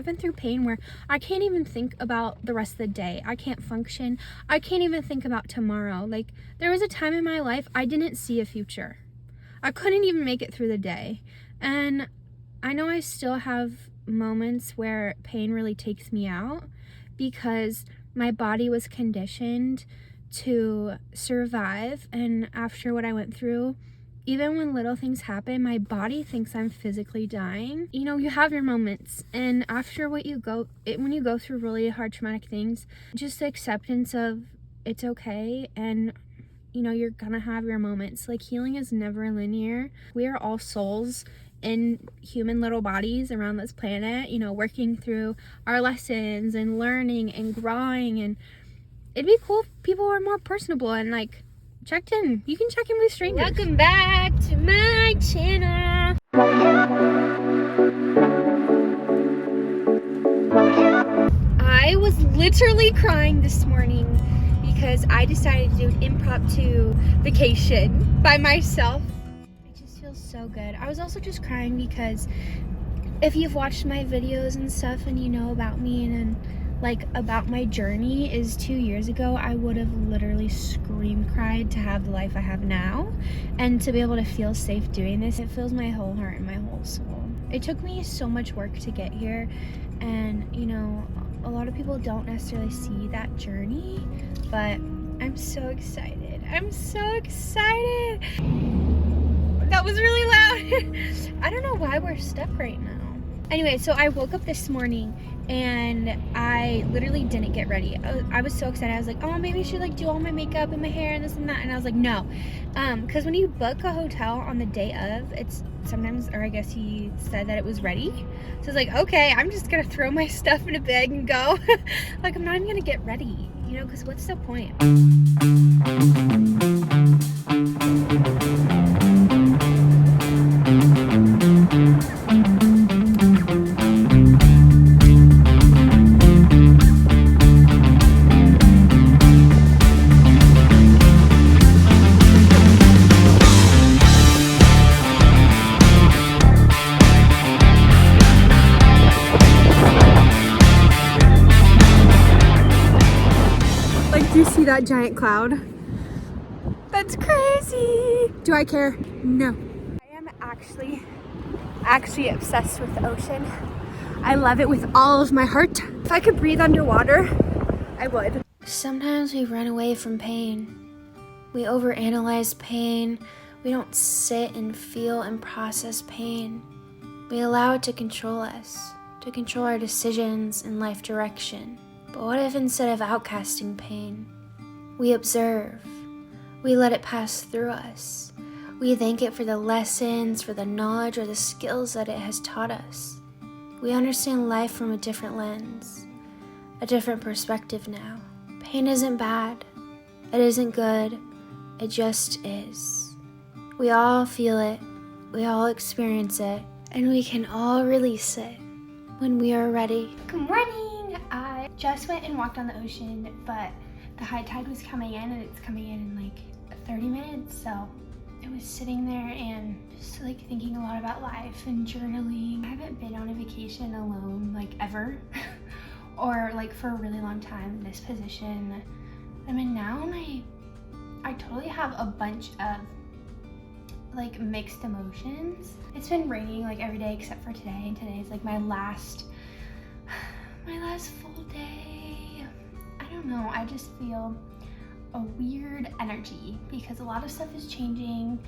I've been through pain where I can't even think about the rest of the day. I can't function. I can't even think about tomorrow. Like, there was a time in my life I didn't see a future. I couldn't even make it through the day. And I know I still have moments where pain really takes me out because my body was conditioned to survive. And after what I went through, even when little things happen, my body thinks I'm physically dying. You know, you have your moments, and after when you go through really hard traumatic things, just the acceptance of it's okay, and you know, you're gonna have your moments. Like, healing is never linear. We are all souls in human little bodies around this planet, you know, working through our lessons and learning and growing. And it'd be cool if people were more personable and like checked in. You can check in with strangers. Welcome back to my channel. I was literally crying this morning because I decided to do an impromptu vacation by myself. It just feels so good. I was also just crying because if you've watched my videos and stuff and you know about me and like about my journey is 2 years ago, I would have literally cried to have the life I have now, and to be able to feel safe doing this, it fills my whole heart and my whole soul. It took me so much work to get here, and you know, a lot of people don't necessarily see that journey, but I'm so excited. I'm so excited. That was really loud. I don't know why we're stuck right now. Anyway, so I woke up this morning and I literally didn't get ready. I was so excited. I was like, oh, maybe I should like do all my makeup and my hair and this and that. And I was like, no. Because when you book a hotel on the day of, it's sometimes, or I guess he said that it was ready. So I was like, okay, I'm just going to throw my stuff in a bag and go. Like, I'm not even going to get ready, you know, because what's the point? Do you see that giant cloud? That's crazy. Do I care? No. I am actually obsessed with the ocean. I love it with all of my heart. If I could breathe underwater, I would. Sometimes we run away from pain. We overanalyze pain. We don't sit and feel and process pain. We allow it to control us, to control our decisions and life direction. But what if instead of outcasting pain, we observe, we let it pass through us, we thank it for the lessons, for the knowledge, or the skills that it has taught us. We understand life from a different lens, a different perspective now. Pain isn't bad, it isn't good, it just is. We all feel it, we all experience it, and we can all release it when we are ready. Good morning! I just went and walked on the ocean, but the high tide was coming in, and it's coming in like 30 minutes, so I was sitting there and just like thinking a lot about life and journaling. I haven't been on a vacation alone like ever or like for a really long time in this position. I mean, now I totally have a bunch of like mixed emotions. It's been raining like every day except for today, and today is like my last full day. I don't know, I just feel a weird energy because a lot of stuff is changing,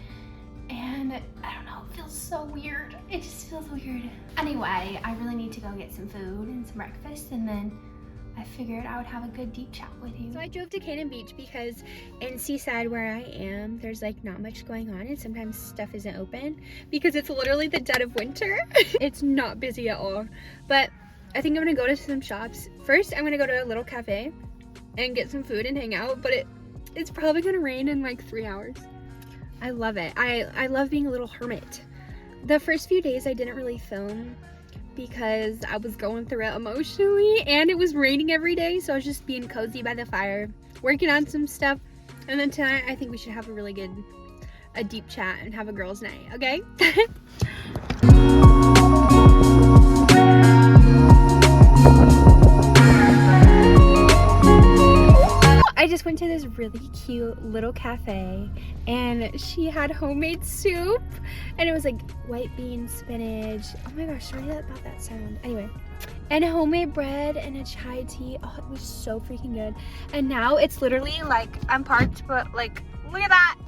and I don't know, it feels so weird. It just feels weird. Anyway, I really need to go get some food and some breakfast, and then I figured I would have a good deep chat with you. So I drove to Cannon Beach because in Seaside where I am, there's like not much going on, and sometimes stuff isn't open because it's literally the dead of winter. It's not busy at all, but I think I'm gonna go to some shops. First, I'm gonna go to a little cafe and get some food and hang out, but it's probably gonna rain in like 3 hours. I love it. I love being a little hermit. The first few days I didn't really film because I was going through it emotionally, and it was raining every day, so I was just being cozy by the fire, working on some stuff. And then tonight I think we should have a deep chat and have a girls' night, okay? just went to this really cute little cafe and she had homemade soup and it was like white bean, spinach. Oh my gosh, sorry about that sound. Anyway, and homemade bread and a chai tea. Oh, it was so freaking good. And now it's literally like I'm parked, but like, look at that.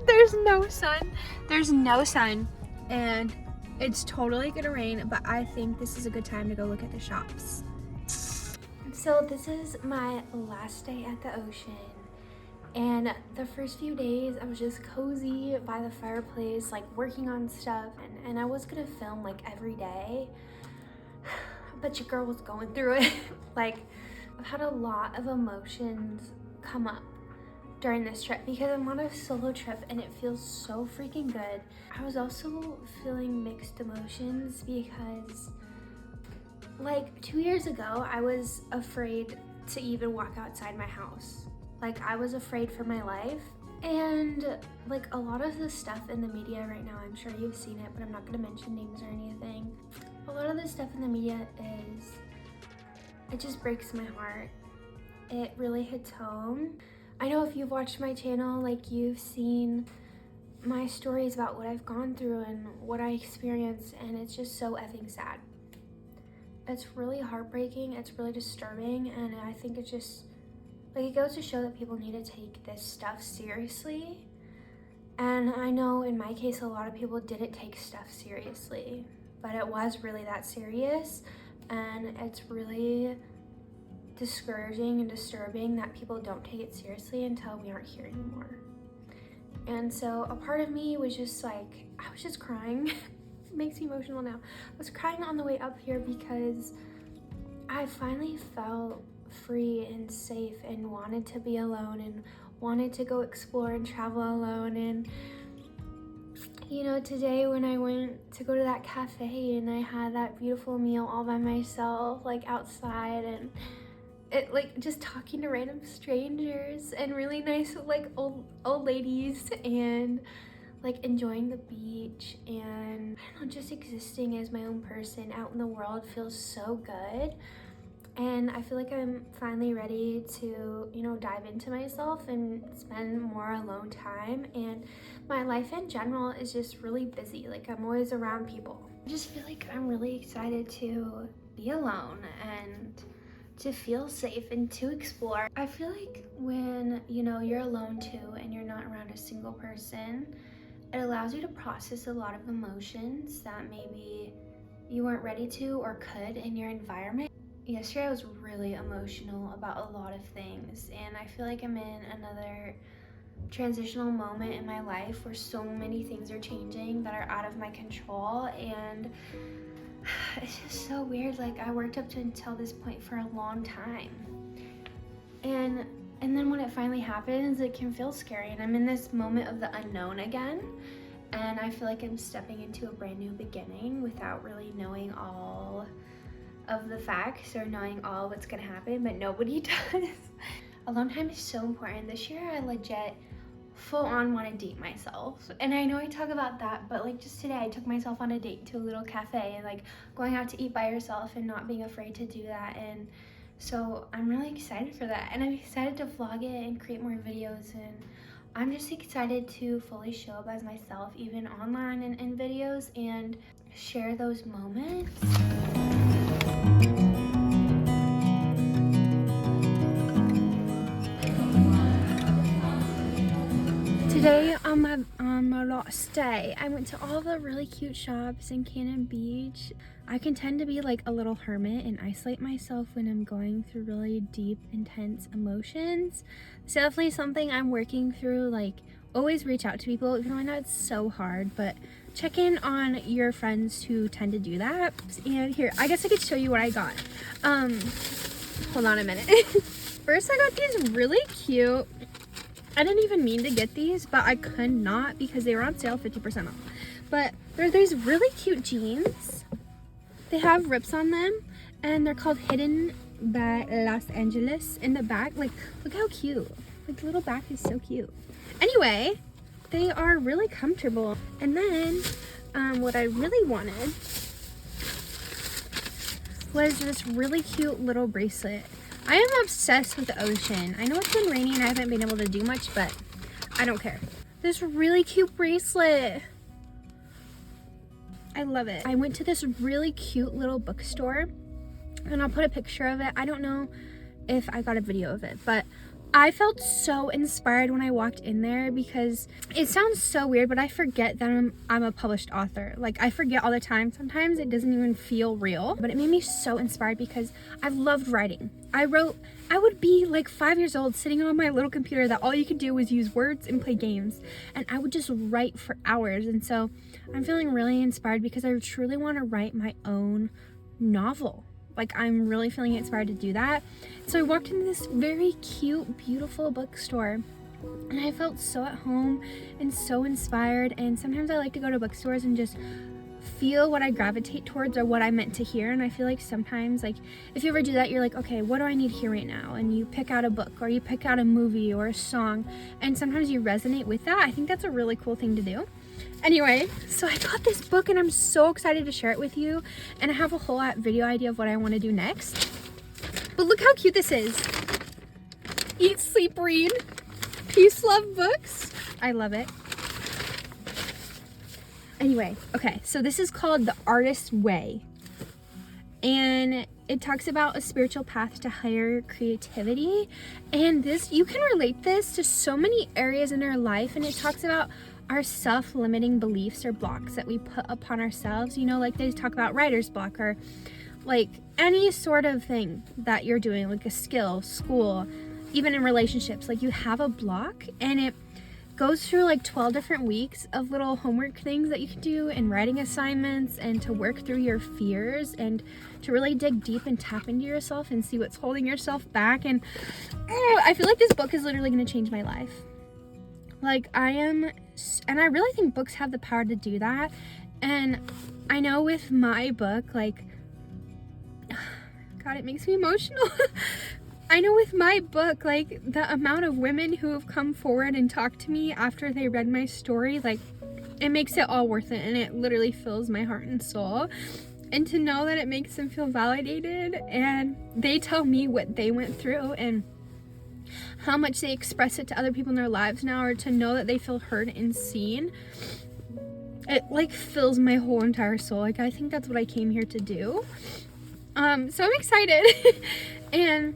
There's no sun. There's no sun. And it's totally gonna rain, but I think this is a good time to go look at the shops. So this is my last day at the ocean, and the first few days I was just cozy by the fireplace, like working on stuff, and I was gonna film like every day, but your girl was going through it. Like, I've had a lot of emotions come up during this trip because I'm on a solo trip and it feels so freaking good. I was also feeling mixed emotions because like 2 years ago, I was afraid to even walk outside my house. Like, I was afraid for my life. And like a lot of the stuff in the media right now, I'm sure you've seen it, but I'm not gonna mention names or anything. A lot of the stuff in the media it just breaks my heart. It really hits home. I know if you've watched my channel, like you've seen my stories about what I've gone through and what I experienced, and it's just so effing sad. It's really heartbreaking, it's really disturbing, and I think it just, like, it goes to show that people need to take this stuff seriously. And I know in my case, a lot of people didn't take stuff seriously, but it was really that serious, and it's really discouraging and disturbing that people don't take it seriously until we aren't here anymore. And so a part of me was just like, I was just crying. Makes me emotional now. I was crying on the way up here because I finally felt free and safe and wanted to be alone and wanted to go explore and travel alone. And you know, today when I went to go to that cafe and I had that beautiful meal all by myself, like outside, and it, like, just talking to random strangers and really nice like old ladies, and like enjoying the beach, and I don't know, just existing as my own person out in the world feels so good. And I feel like I'm finally ready to, you know, dive into myself and spend more alone time. And my life in general is just really busy. Like, I'm always around people. I just feel like I'm really excited to be alone and to feel safe and to explore. I feel like when, you know, you're alone too and you're not around a single person, it allows you to process a lot of emotions that maybe you weren't ready to or could in your environment. Yesterday I was really emotional about a lot of things, and I feel like I'm in another transitional moment in my life where so many things are changing that are out of my control, and it's just so weird. Like, I worked up to until this point for a long time, and then when it finally happens, it can feel scary, and I'm in this moment of the unknown again, and I feel like I'm stepping into a brand new beginning without really knowing all of the facts or knowing all what's gonna happen, but nobody does. Alone time is so important. This year I legit full on want to date myself, and I know I talk about that, but like just today I took myself on a date to a little cafe, and like going out to eat by yourself and not being afraid to do that. And so I'm really excited for that, and I'm excited to vlog it and create more videos, and I'm just excited to fully show up as myself, even online and in videos, and share those moments. Today on my last day, I went to all the really cute shops in Cannon Beach. I can tend to be like a little hermit and isolate myself when I'm going through really deep, intense emotions. It's definitely something I'm working through. Like, always reach out to people, even though I know it's so hard, but check in on your friends who tend to do that. And here, I guess I could show you what I got. Hold on a minute. First, I got these really cute, I didn't even mean to get these, but I could not because they were on sale 50% off. But they're these really cute jeans. They have rips on them, and they're called Hidden by Los Angeles. In the back, like, look how cute. Like, the little back is so cute. Anyway, they are really comfortable. And then what I really wanted was this really cute little bracelet. I am obsessed with the ocean. I know it's been raining and I haven't been able to do much, but I don't care. This really cute bracelet. I love it. I went to this really cute little bookstore, and I'll put a picture of it. I don't know if I got a video of it, but I felt so inspired when I walked in there, because it sounds so weird, but I forget that I'm a published author. Like, I forget all the time. Sometimes it doesn't even feel real, but it made me so inspired because I've loved writing. I would be like 5 years old sitting on my little computer that all you could do was use words and play games, and I would just write for hours. And so I'm feeling really inspired because I truly want to write my own novel. Like, I'm really feeling inspired to do that. So I walked into this very cute, beautiful bookstore, and I felt so at home and so inspired. And sometimes I like to go to bookstores and just feel what I gravitate towards or what I meant to hear. And I feel like sometimes, like, if you ever do that, you're like, okay, what do I need to hear right now? And you pick out a book, or you pick out a movie or a song, and sometimes you resonate with that. I think that's a really cool thing to do. Anyway, so I got this book and I'm so excited to share it with you, and I have a whole video idea of what I want to do next. But look how cute this is. Eat, Sleep, Read. Peace, Love Books. I love it. Anyway, okay, so this is called The Artist's Way, and it talks about a spiritual path to higher creativity. And this, you can relate this to so many areas in our life, and it talks about our self-limiting beliefs or blocks that we put upon ourselves. You know, like they talk about writer's block, or like any sort of thing that you're doing, like a skill, school, even in relationships. Like, you have a block, and it goes through like 12 different weeks of little homework things that you can do, and writing assignments, and to work through your fears, and to really dig deep and tap into yourself and see what's holding yourself back. And I feel like this book is literally going to change my life. Like, and I really think books have the power to do that. And I know with my book, like, God, it makes me emotional. I know with my book, like, the amount of women who have come forward and talked to me after they read my story, like, it makes it all worth it, and it literally fills my heart and soul. And to know that it makes them feel validated, and they tell me what they went through and how much they express it to other people in their lives now, or to know that they feel heard and seen, it like fills my whole entire soul. Like, I think that's what I came here to do. So I'm excited. And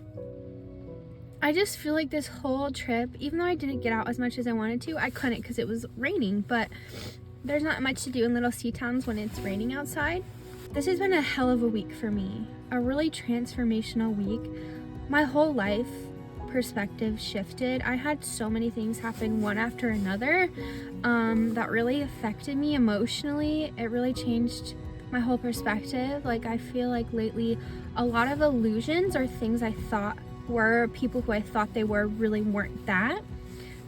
I just feel like this whole trip, even though I didn't get out as much as I wanted to, I couldn't because it was raining, but there's not much to do in little sea towns when it's raining outside. This has been a hell of a week for me, a really transformational week. My whole life perspective shifted. I had so many things happen one after another that really affected me emotionally. It really changed my whole perspective. Like, I feel like lately a lot of illusions or things I thought were people who I thought they were really weren't that.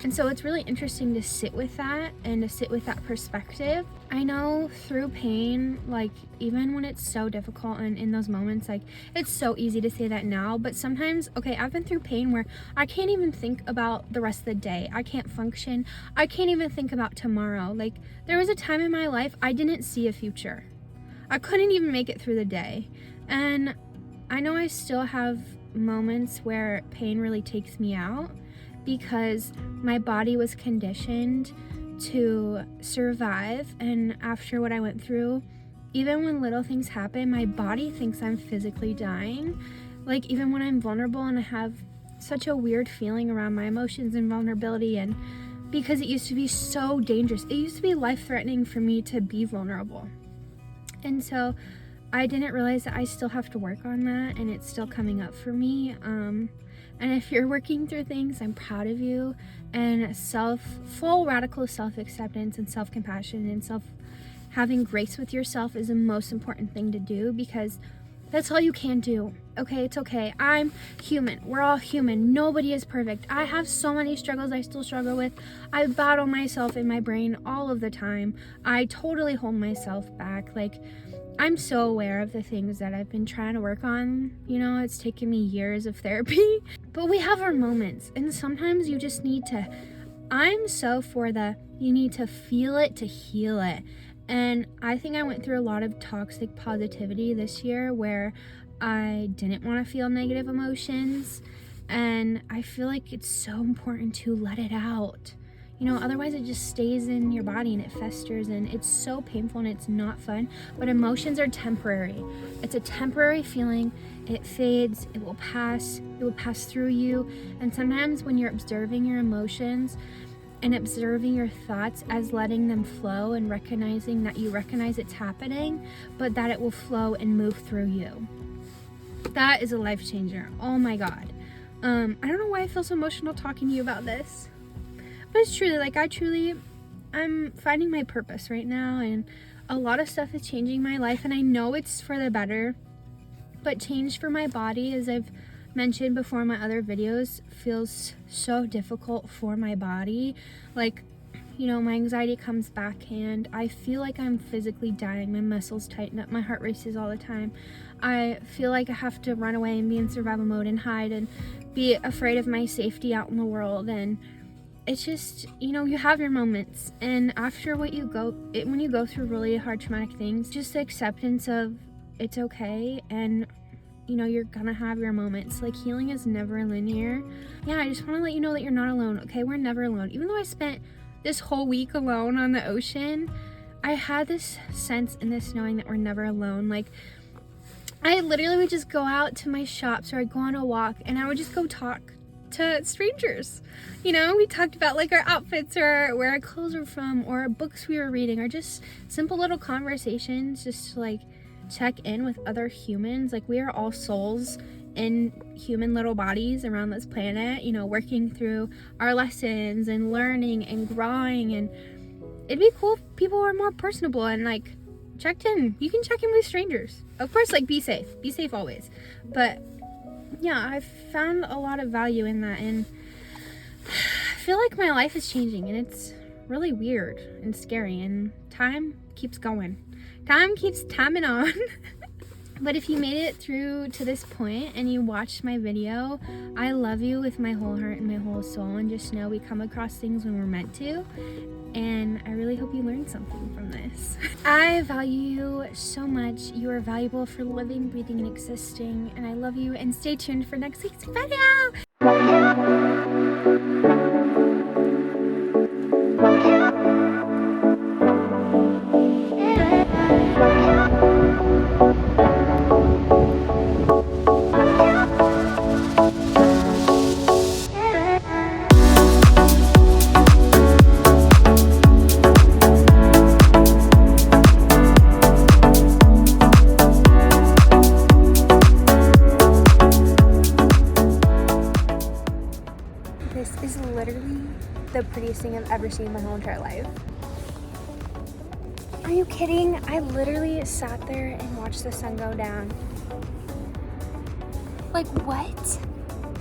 And so it's really interesting to sit with that and to sit with that perspective. I know through pain, like, even when it's so difficult and in those moments, like, it's so easy to say that now, but sometimes, okay, I've been through pain where I can't even think about the rest of the day. I can't function. I can't even think about tomorrow. Like, there was a time in my life I didn't see a future. I couldn't even make it through the day. And I know I still have moments where pain really takes me out, because my body was conditioned to survive. And after what I went through, even when little things happen, my body thinks I'm physically dying. Like, even when I'm vulnerable, and I have such a weird feeling around my emotions and vulnerability, and because it used to be so dangerous, it used to be life-threatening for me to be vulnerable. And so I didn't realize that I still have to work on that, and it's still coming up for me. And if you're working through things, I'm proud of you. And full radical self-acceptance and self-compassion and having grace with yourself is the most important thing to do, because that's all you can do. Okay, it's okay. I'm human. We're all human. Nobody is perfect. I have so many struggles I still struggle with. I battle myself in my brain all of the time. I totally hold myself back. Like, I'm so aware of the things that I've been trying to work on. You know, it's taken me years of therapy. But we have our moments, and sometimes you just need to, you need to feel it to heal it. And I think I went through a lot of toxic positivity this year where I didn't want to feel negative emotions, and I feel like it's so important to let it out. You know, otherwise it just stays in your body and it festers, and it's so painful and it's not fun. But emotions are temporary. It's a temporary feeling. It fades, it will pass through you. And sometimes when you're observing your emotions and observing your thoughts as letting them flow and recognizing that you recognize it's happening, but that it will flow and move through you. That is a life changer. Oh my God. I don't know why I feel so emotional talking to you about this. But it's truly, like, I'm finding my purpose right now, and a lot of stuff is changing my life, and I know it's for the better, but change for my body, as I've mentioned before in my other videos, feels so difficult for my body. Like, you know, my anxiety comes back and I feel like I'm physically dying. My muscles tighten up, my heart races all the time. I feel like I have to run away and be in survival mode and hide and be afraid of my safety out in the world. And it's just, you know, you have your moments, and after when you go through really hard traumatic things, just the acceptance of it's okay, and you know, you're gonna have your moments. Like, healing is never linear. Yeah, I just want to let you know that you're not alone, okay? We're never alone. Even though I spent this whole week alone on the ocean, I had this sense and this knowing that we're never alone. Like, I literally would just go out to my shops, or I'd go on a walk and I would just go talk to strangers. You know, we talked about like our outfits or where our clothes were from or books we were reading, or just simple little conversations just to like check in with other humans. Like, we are all souls in human little bodies around this planet, you know, working through our lessons and learning and growing. And it'd be cool if people were more personable and like checked in. You can check in with strangers, of course. Like, be safe always, but yeah, I've found a lot of value in that, and I feel like my life is changing, and it's really weird and scary, and time keeps going. Time keeps timing on. But if you made it through to this point and you watched my video, I love you with my whole heart and my whole soul, and just know we come across things when we're meant to, and I really hope you learned something from this. I value you so much. You are valuable for living, breathing, and existing, and I love you, and stay tuned for next week's video. This is literally the prettiest thing I've ever seen in my whole entire life. Are you kidding? I literally sat there and watched the sun go down. Like, what?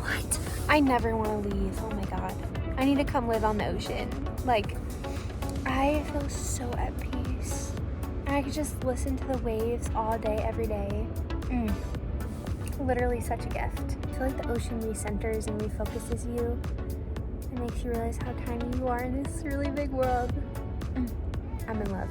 What? I never want to leave. Oh my God. I need to come live on the ocean. Like, I feel so at peace. And I could just listen to the waves all day, every day. Literally such a gift. I feel like the ocean recenters and refocuses you. It makes you realize how tiny you are in this really big world. I'm in love.